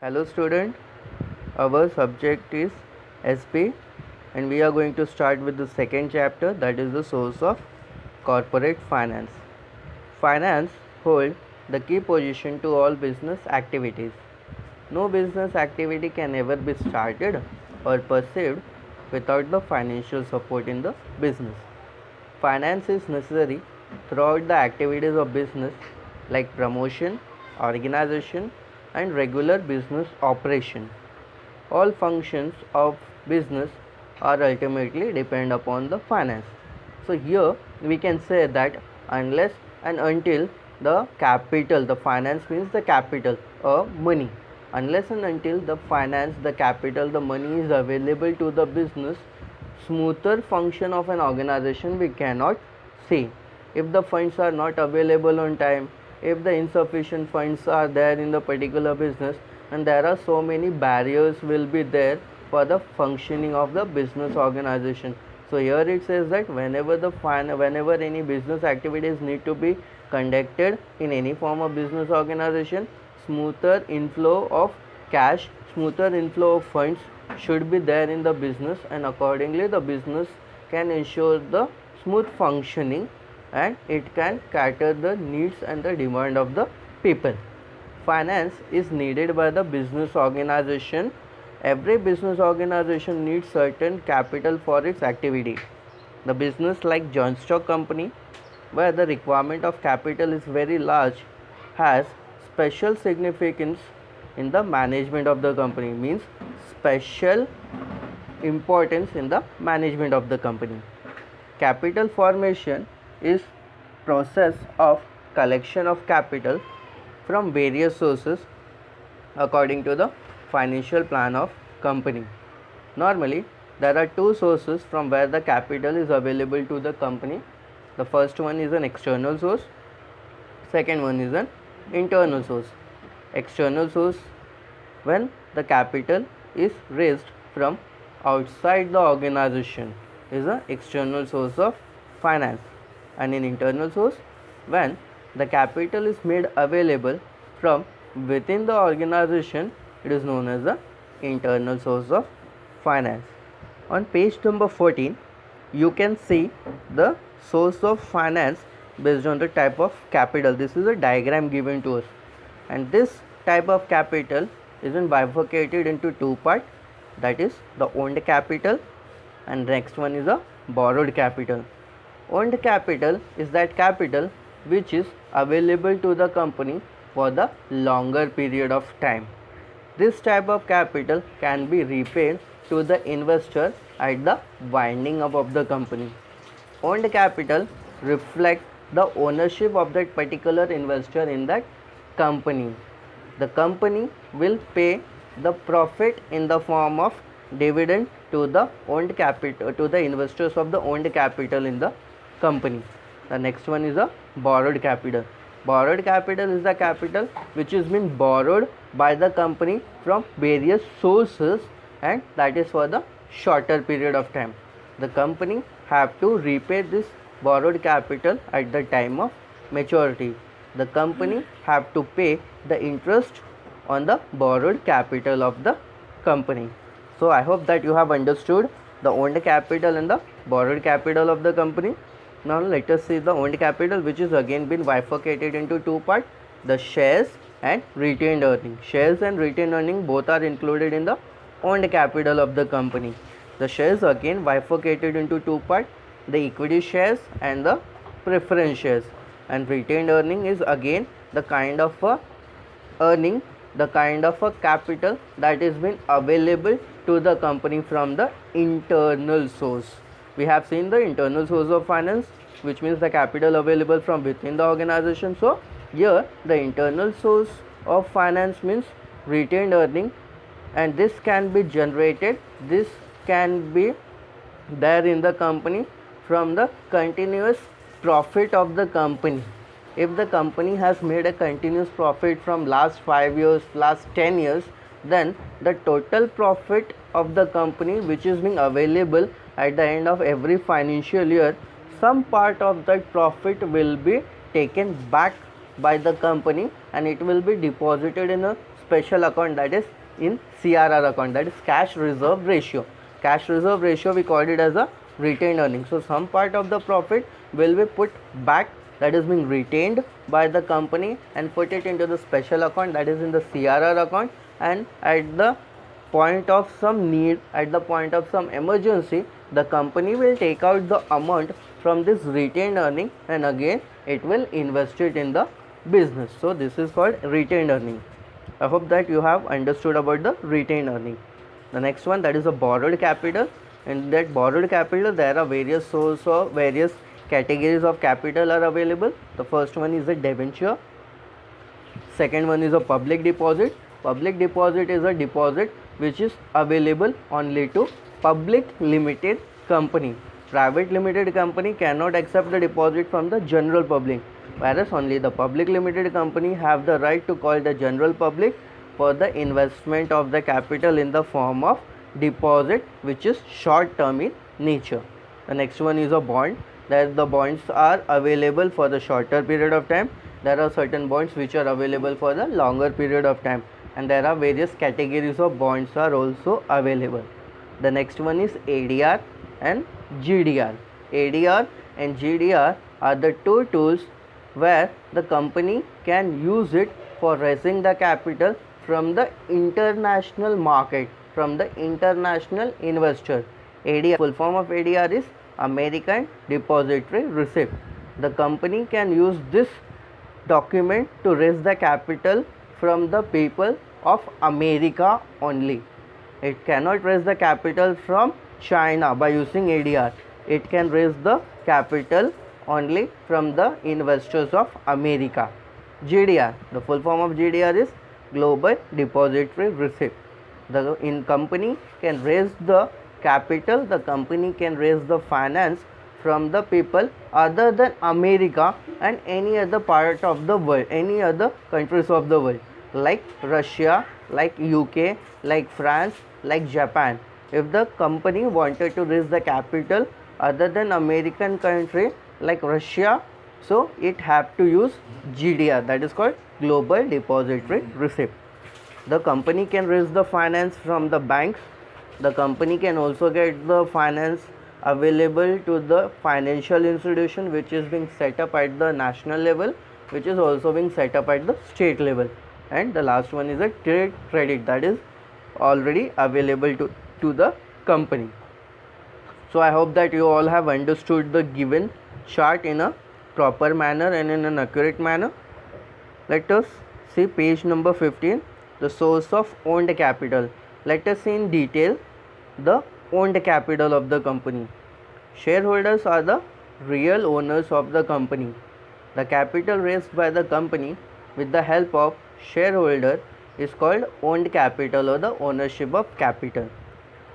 Hello student, our subject is SP and we are going to start with the second chapter, that is the source of corporate finance. Finance hold the key position to all business activities. No business activity can ever be started or perceived without the financial support in the business. Finance is necessary throughout the activities of business like promotion, organization, and regular business operation. All functions of business are ultimately depend upon the finance. So here we can say that unless and until the capital, the finance means the capital or money. Unless and until the finance, the capital, the money is available to the business, smoother function of an organization we cannot see. If the funds are not available on time, if the insufficient funds are there in the particular business, and there are so many barriers will be there for the functioning of the business organization. So here it says that whenever any business activities need to be conducted in any form of business organization, smoother inflow of cash, smoother inflow of funds should be there in the business, and accordingly the business can ensure the smooth functioning and it can cater the needs and the demand of the people. Finance is needed by the business organization. Every business organization needs certain capital for its activity. The business like joint stock company, where the requirement of capital is very large, has special significance in the management of the company, means special importance in the management of the company. Capital formation is process of collection of capital from various sources according to the financial plan of company. Normally there are two sources from where the capital is available to the company. The first one is an external source, second one is an internal source. External source, when the capital is raised from outside the organization, is an external source of finance. And in internal source, when the capital is made available from within the organization, it is known as the internal source of finance. On page number 14, you can see the source of finance based on the type of capital. This is a diagram given to us, and this type of capital is bifurcated into two parts, that is the owned capital and next one is a borrowed capital. Owned capital is that capital which is available to the company for the longer period of time. This type of capital can be repaid to the investor at the winding up of the company. Owned capital reflects the ownership of that particular investor in that company. The company will pay the profit in the form of dividend to the owned capital, to the investors of the owned capital in the company. The next one is a borrowed capital. Borrowed capital is the capital which is been borrowed by the company from various sources, and that is for the shorter period of time. The company have to repay this borrowed capital at the time of maturity. The company have to pay the interest on the borrowed capital of the company. So I hope that you have understood the owned capital and the borrowed capital of the company. Now let us see the owned capital, which is again been bifurcated into two parts, the shares and retained earning. Shares and retained earning both are included in the owned capital of the company. The shares again bifurcated into two parts, the equity shares and the preference shares. And retained earning is again the kind of a earning, the kind of a capital that is been available to the company from the internal source. We have seen the internal source of finance, which means the capital available from within the organization. So here the internal source of finance means retained earning, and this can be generated, this can be there in the company from the continuous profit of the company. If the company has made a continuous profit from last 5 years, last 10 years, then the total profit of the company which is being available at the end of every financial year, some part of that profit will be taken back by the company and it will be deposited in a special account, that is in CRR account, that is cash reserve ratio. Cash reserve ratio we called it as a retained earnings. So some part of the profit will be put back, that is being retained by the company, and put it into the special account, that is in the CRR account, and at the point of some need, at the point of some emergency, the company will take out the amount from this retained earning and again it will invest it in the business. So this is called retained earning. I hope that you have understood about the retained earning. The next one, that is a borrowed capital. In that borrowed capital there are various sources of various categories of capital are available. The first one is a debenture, second one is a public deposit. Public deposit is a deposit which is available only to public limited company. Private limited company cannot accept the deposit from the general public, whereas only the public limited company have the right to call the general public for the investment of the capital in the form of deposit, which is short term in nature. The next one is a bond, that the bonds are available for the shorter period of time. There are certain bonds which are available for the longer period of time, and there are various categories of bonds are also available. The next one is ADR and GDR. ADR and GDR are the two tools where the company can use it for raising the capital from the international market, from the international investor. ADR, full form of ADR is American Depository Receipt. The company can use this document to raise the capital from the people of America only. It cannot raise the capital from China by using ADR. It can raise the capital only from the investors of America. GDR, the full form of GDR is Global Depository Receipt. The company can raise the capital, the company can raise the finance from the people other than America and any other part of the world, any other countries of the world, like Russia, like UK, like France, like Japan. If the company wanted to raise the capital other than American country like Russia, so it have to use GDR, that is called Global Depository Receipt. The company can raise the finance from the banks. The company can also get the finance available to the financial institution which is being set up at the national level, which is also being set up at the state level. And the last one is a trade credit, that is already available to the company. So I hope that you all have understood the given chart in a proper manner and in an accurate manner. Let us see page number 15, the source of owned capital. Let us see in detail the owned capital of the company. Shareholders are the real owners of the company. The capital raised by the company with the help of shareholder is called owned capital or the ownership of capital,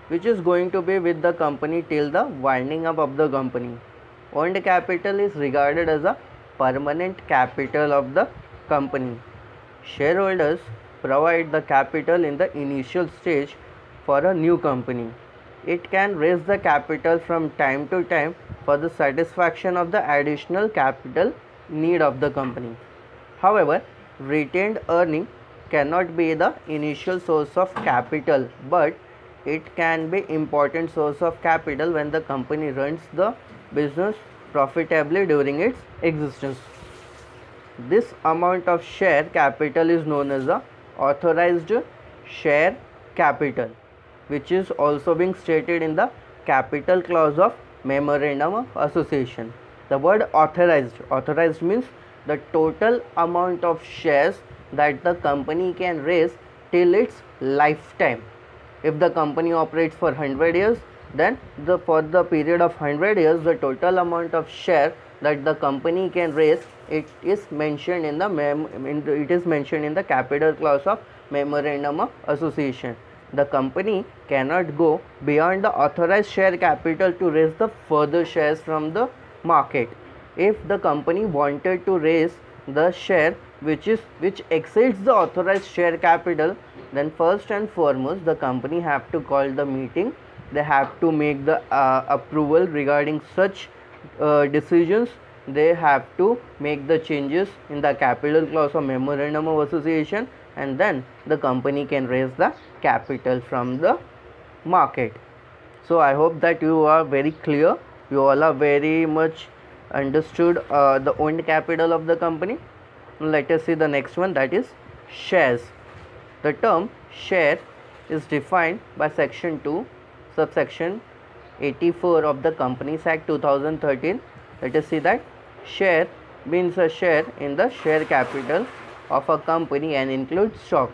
which is going to be with the company till the winding up of the company. Owned capital is regarded as a permanent capital of the company. Shareholders provide the capital in the initial stage for a new company. It can raise the capital from time to time for the satisfaction of the additional capital need of the company. However, retained earning cannot be the initial source of capital, but it can be important source of capital when the company runs the business profitably during its existence. This amount of share capital is known as the authorized share capital, which is also being stated in the capital clause of memorandum of association. The word authorized means the total amount of shares that the company can raise till its lifetime. If the company operates for 100 years, then for the period of 100 years, the total amount of share that the company can raise, it is mentioned in the capital clause of memorandum of association. The company cannot go beyond the authorized share capital to raise the further shares from the market. If the company wanted to raise the share which exceeds the authorized share capital, then first and foremost the company have to call the meeting. They have to make the approval regarding such decisions. They have to make the changes in the capital clause of memorandum of association. and then the company can raise the capital from the market. So I hope that you are very clear, you all are very much understood the owned capital of the company. Let us see the next one, that is shares. The term share is defined by section 2 subsection 84 of the Companies Act 2013. Let us see that share means a share in the share capital of a company and includes stock.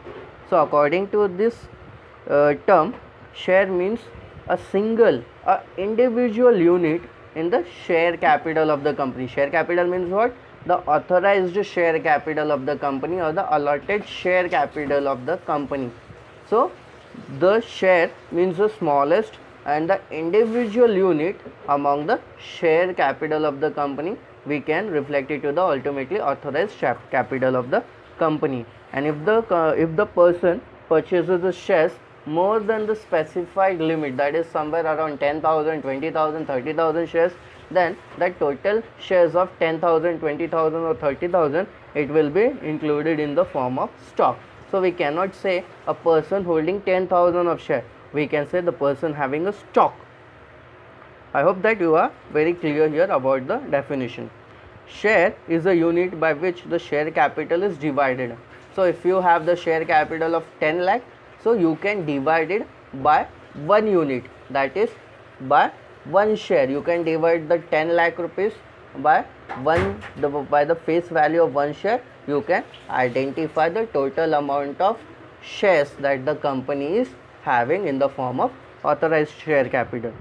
So according to this term, share means a individual unit in the share capital of the company. Share capital means what? The authorized share capital of the company or the allotted share capital of the company. So the share means the smallest and the individual unit among the share capital of the company. We can reflect it to the ultimately authorized capital of the company. And if the person purchases the shares more than the specified limit, that is somewhere around 10,000, 20,000, 30,000 shares, then the total shares of 10,000, 20,000 or 30,000, it will be included in the form of stock. So we cannot say a person holding 10,000 of share, we can say the person having a stock. I hope that you are very clear here about the definition. Share is a unit by which the share capital is divided. So if you have the share capital of 10 lakh, so you can divide it by 1 unit, that is by 1 share. You can divide the 10 lakh rupees by the face value of 1 share. You can identify the total amount of shares that the company is having in the form of authorized share capital.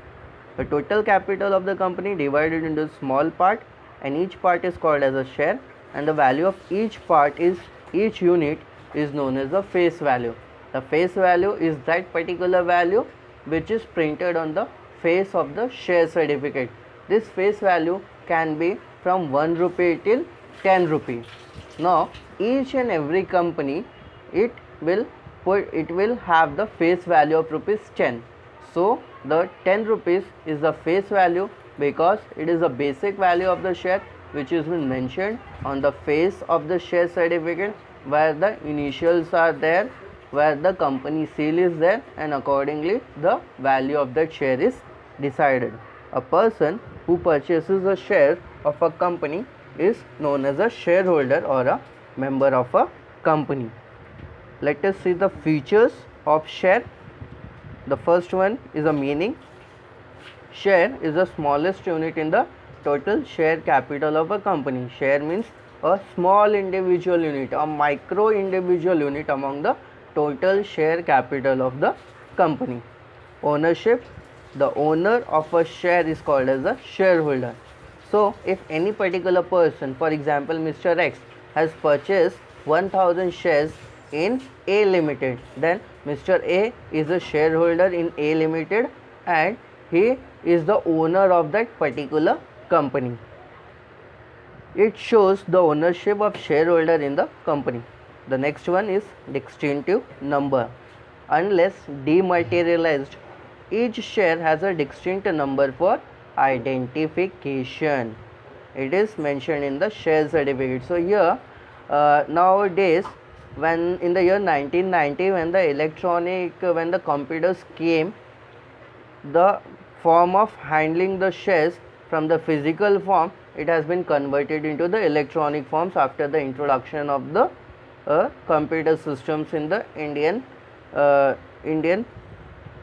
The total capital of the company divided into small part, and each part is called as a share, and the value of each unit is known as the face value. The face value is that particular value which is printed on the face of the share certificate. This face value can be from 1 rupee till 10 rupee. Now each and every company, it will have the face value of rupees 10. So the 10 rupees is the face value because it is the basic value of the share which is been mentioned on the face of the share certificate, where the initials are there, where the company seal is there, and accordingly the value of that share is decided. A person who purchases a share of a company is known as a shareholder or a member of a company. Let us see the features of share. The first one is a meaning. Share is the smallest unit in the total share capital of a company. Share means a small individual unit, a micro individual unit among the total share capital of the company. Ownership, the owner of a share is called as a shareholder. So if any particular person, for example Mr. X, has purchased 1000 shares in A Limited, then Mr. A is a shareholder in A Limited and he is the owner of that particular company. It shows the ownership of shareholder in the company. The next one is distinctive number. Unless dematerialized, each share has a distinct number for identification. It is mentioned in the share certificate. So here nowadays, when in the year 1990, when the computers came, the form of handling the shares from the physical form, it has been converted into the electronic forms after the introduction of the computer systems in the Indian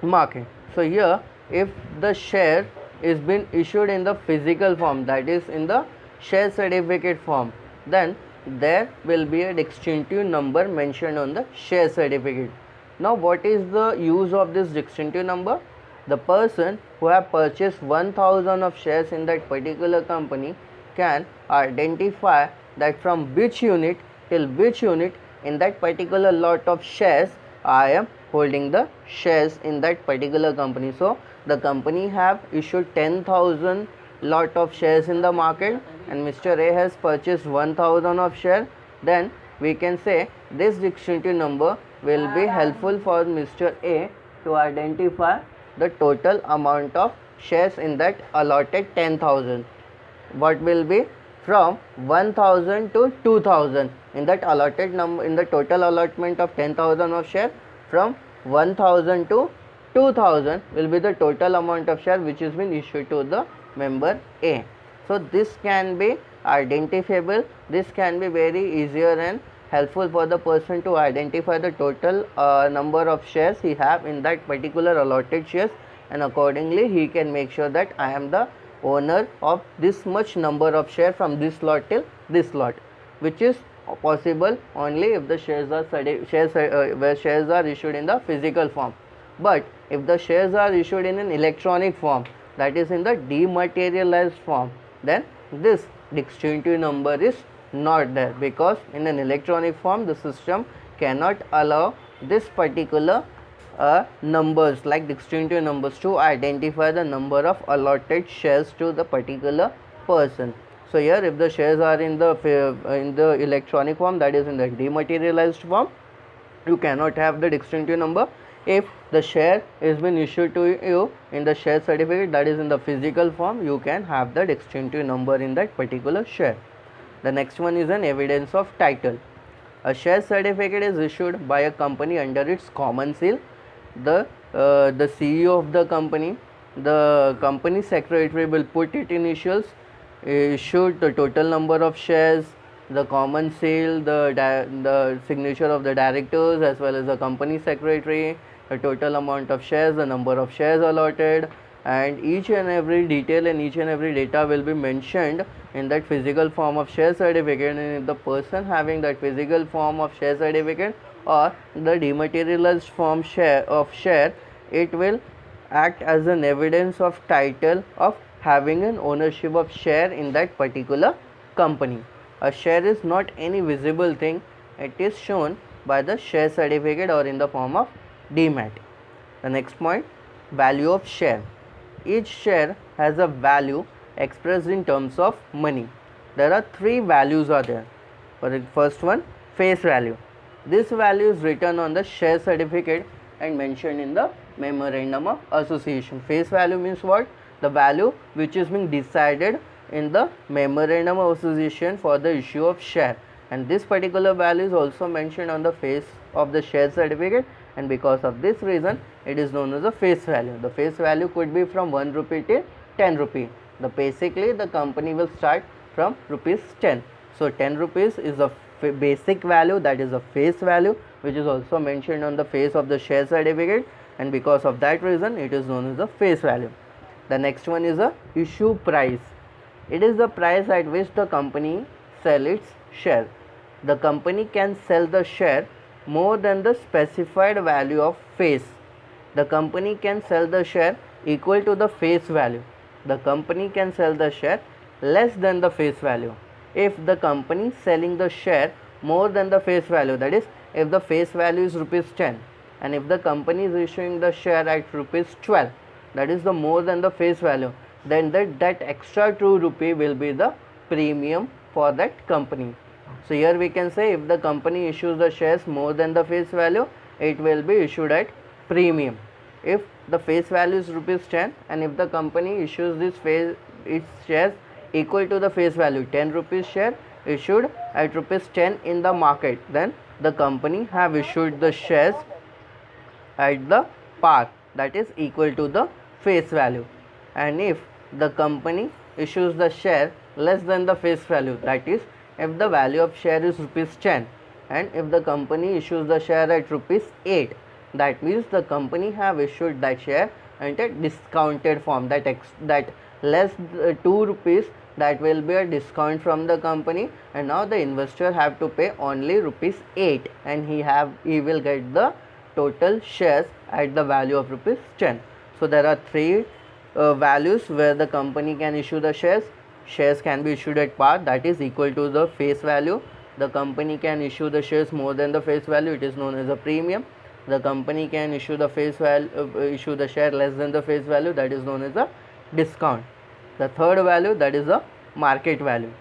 market. So here, if the share is been issued in the physical form, that is in the share certificate form, then there will be a distinctive number mentioned on the share certificate. Now what is the use of this distinctive number? The person who have purchased 1000 of shares in that particular company can identify that from which unit till which unit in that particular lot of shares I am holding the shares in that particular company. So the company have issued 10,000 lot of shares in the market and Mr. A has purchased 1000 of share, then we can say this distinctive number will be helpful for Mr. A to identify the total amount of shares in that allotted 10,000. What will be from 1000 to 2000 in that allotted number, in the total allotment of 10,000 of share, from 1000 to 2000 will be the total amount of share which has been issued to the member A. So this can be identifiable, this can be very easier and helpful for the person to identify the total number of shares he have in that particular allotted shares, and accordingly he can make sure that I am the owner of this much number of share from this lot till this lot, which is possible only if the shares are where shares are issued in the physical form. But if the shares are issued in an electronic form, that is in the dematerialized form, then this distinctive number is not there, because in an electronic form the system cannot allow this particular numbers like distinctive numbers to identify the number of allotted shares to the particular person. So here if the shares are in the electronic form, that is in the dematerialized form, you cannot have the distinctive number. If the share is been issued to you in the share certificate, that is in the physical form, you can have the distinctive number in that particular share. The next one is an evidence of title. A share certificate is issued by a company under its common seal. The CEO of the company, the company secretary will put its initials, issued the total number of shares, the common seal, the signature of the directors as well as the company secretary, the total amount of shares, the number of shares allotted, and each and every detail and each and every data will be mentioned in that physical form of share certificate. And if the person having that physical form of share certificate or the dematerialized form share, it will act as an evidence of title of having an ownership of share in that particular company. A share is not any visible thing, it is shown by the share certificate or in the form of demat. The next point, value of share. Each share has a value expressed in terms of money. There are three values are there. For the first one, face value. This value is written on the share certificate and mentioned in the memorandum of association. Face value means what? The value which is being decided in the memorandum of association for the issue of share, and this particular value is also mentioned on the face of the share certificate, and because of this reason it is known as a face value. The face value could be from 1 rupee to 10 rupee. Basically the company will start from rupees 10. So 10 rupees is a basic value, that is a face value, which is also mentioned on the face of the share certificate, and because of that reason it is known as a face value. The next one is a issue price. It is the price at which the company sells its share. The company can sell the share more than the specified value of face. The company can sell the share equal to the face value. The company can sell the share less than the face value. If the company selling the share more than the face value, that is if the face value is rupees 10 and if the company is issuing the share at rupees 12, that is the more than the face value, then that extra 2 rupee will be the premium for that company. So here we can say if the company issues the shares more than the face value, it will be issued at premium. If the face value is rupees 10 and if the company issues its shares equal to the face value, 10 rupees share issued at rupees 10 in the market, then the company have issued the shares at the par, that is equal to the face value. And if the company issues the share less than the face value, that is if the value of share is rupees 10 and if the company issues the share at rupees 8, that means the company have issued that share at a discounted form, that less 2 rupees, that will be a discount from the company, and now the investor have to pay only rupees 8 and he will get the total shares at the value of rupees 10. So there are three values where the company can issue the shares. Shares can be issued at par, that is equal to the face value. The company can issue the shares more than the face value, it is known as a premium. The company can issue the share less than the face value, that is known as a discount. The third value, that is a market value.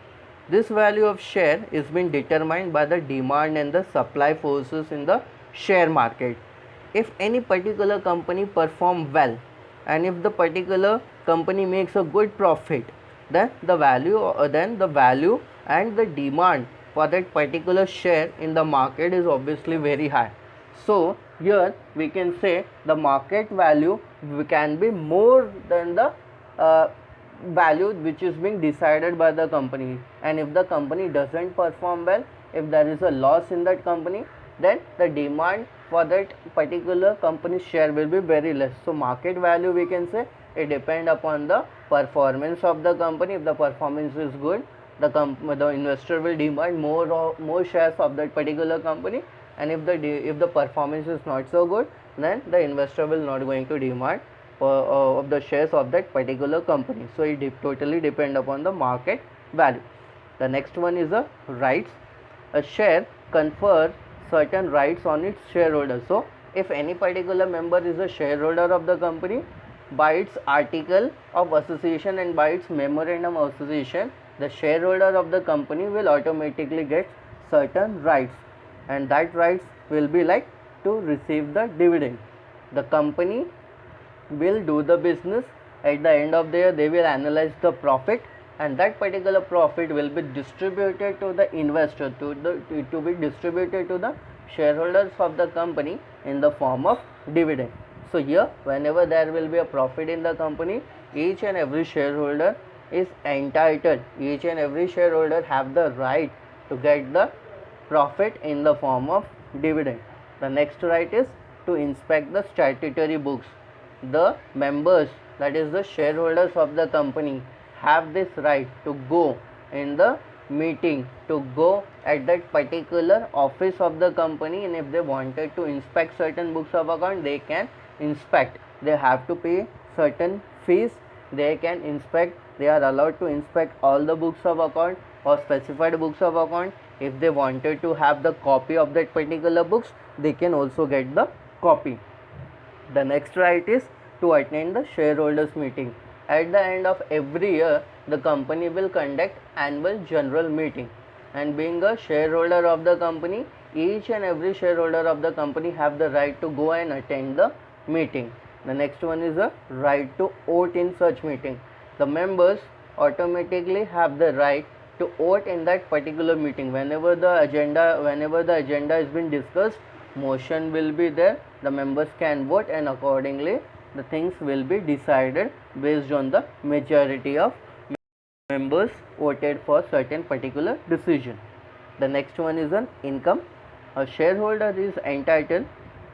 This value of share is being determined by the demand and the supply forces in the share market. If any particular company perform well and if the particular company makes a good profit, then the value and the demand for that particular share in the market is obviously very high. So here we can say the market value can be more than the value which is being decided by the company, and if the company doesn't perform well, if there is a loss in that company, then the demand for that particular company's share will be very less. So market value, we can say, it depend upon the performance of the company. If the performance is good, the investor will demand more shares of that particular company, and if the performance is not so good, then the investor will not going to demand of the shares of that particular company. So it totally depend upon the market value. The next one is the rights. A share confers certain rights on its shareholders. So if any particular member is a shareholder of the company, by its article of association and by its memorandum of association, the shareholder of the company will automatically get certain rights, and that rights will be like to receive the dividend. The company will do the business. At the end of the year, they will analyze the profit, and that particular profit will be distributed to the investor, to be distributed to the shareholders of the company in the form of dividend. So here, whenever there will be a profit in the company, each and every shareholder is entitled, each and every shareholder have the right to get the profit in the form of dividend. The next right is to inspect the statutory books. The members, that is the shareholders of the company, have this right to go in the meeting, to go at that particular office of the company, and if they wanted to inspect certain books of account, they can inspect. They have to pay certain fees, they can inspect. They are allowed to inspect all the books of account or specified books of account. If they wanted to have the copy of that particular books, they can also get the copy. The next right is to attend the shareholders meeting. At the end of every year, the company will conduct annual general meeting, and being a shareholder of the company, each and every shareholder of the company have the right to go and attend the meeting. The next one is a right to vote in such meeting. The members automatically have the right to vote in that particular meeting. Whenever the agenda is being discussed, motion will be there, the members can vote, and accordingly the things will be decided based on the majority of members voted for certain particular decision. The next one is an income. A shareholder is entitled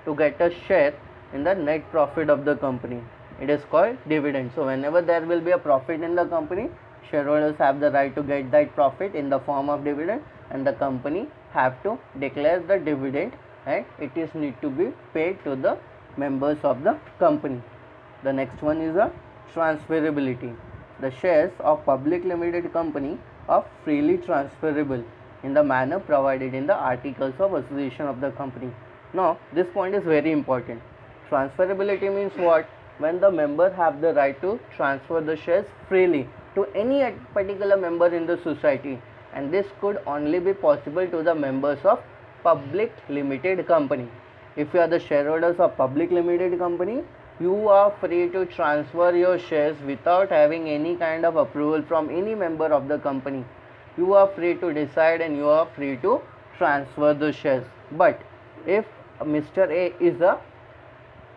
to get a share in the net profit of the company. It is called dividend. So whenever there will be a profit in the company, shareholders have the right to get that profit in the form of dividend, and the company have to declare the dividend, and it is need to be paid to the members of the company. The next one is a transferability. The shares of public limited company are freely transferable in the manner provided in the articles of association of the company. Now this point is very important. Transferability means what? When the member have the right to transfer the shares freely to any particular member in the society, and this could only be possible to the members of public limited company. If you are the shareholders of public limited company, you are free to transfer your shares without having any kind of approval from any member of the company. You are free to decide, and you are free to transfer the shares. But if Mr. A is a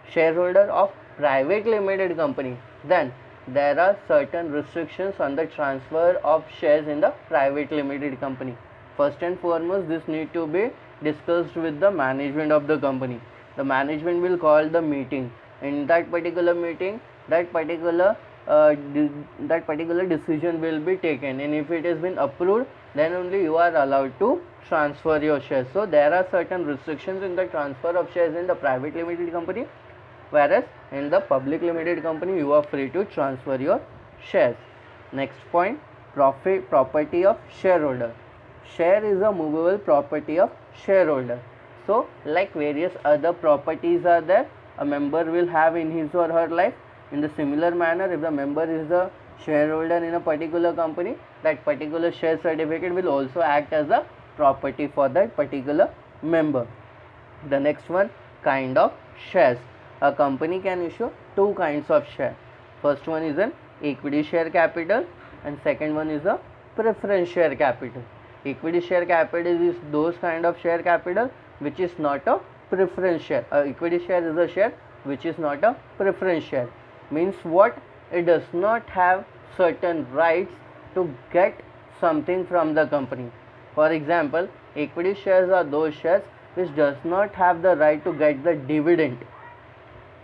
shareholder of private limited company, then there are certain restrictions on the transfer of shares in the private limited company. First and foremost, this need to be discussed with the management of the company. The management will call the meeting. In that particular meeting, that particular decision will be taken, and if it has been approved, then only you are allowed to transfer your shares. So there are certain restrictions in the transfer of shares in the private limited company, whereas in the public limited company you are free to transfer your shares. Next point, property of shareholder. Share is a movable property of shareholder. So like various other properties are there, a member will have in his or her life. In the similar manner, if the member is a shareholder in a particular company, that particular share certificate will also act as a property for that particular member. The next one, kind of shares. A company can issue two kinds of share. First one is an equity share capital, and second one is the preference share capital. Equity share capital is those kind of share capital which is not a preference share. Equity share is a share which is not a preference share. Means what? It does not have certain rights to get something from the company. For example, equity shares are those shares which does not have the right to get the dividend,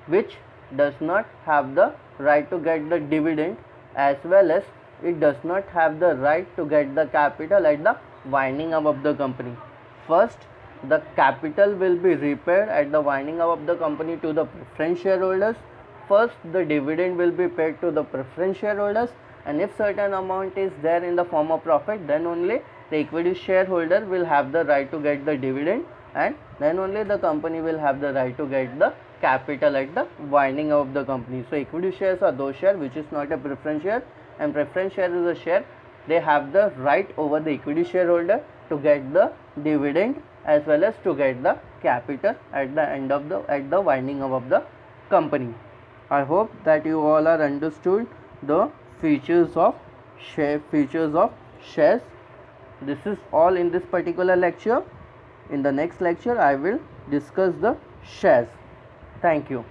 which does not have the right to get the dividend, as well as it does not have the right to get the capital at the winding up of the company. First, the capital will be repaid at the winding up of the company to the preference shareholders. First, the dividend will be paid to the preference shareholders, and if certain amount is there in the form of profit, then only the equity shareholder will have the right to get the dividend, and then only the company will have the right to get the capital at the winding up of the company. So equity shares are those shares which is not a preference share, and preference share is a share they have the right over the equity shareholder to get the dividend as well as to get the capital at the end of the winding up of the company. I hope that you all are understood the features of shares. This is all in this particular lecture. In the next lecture I will discuss the shares. Thank you.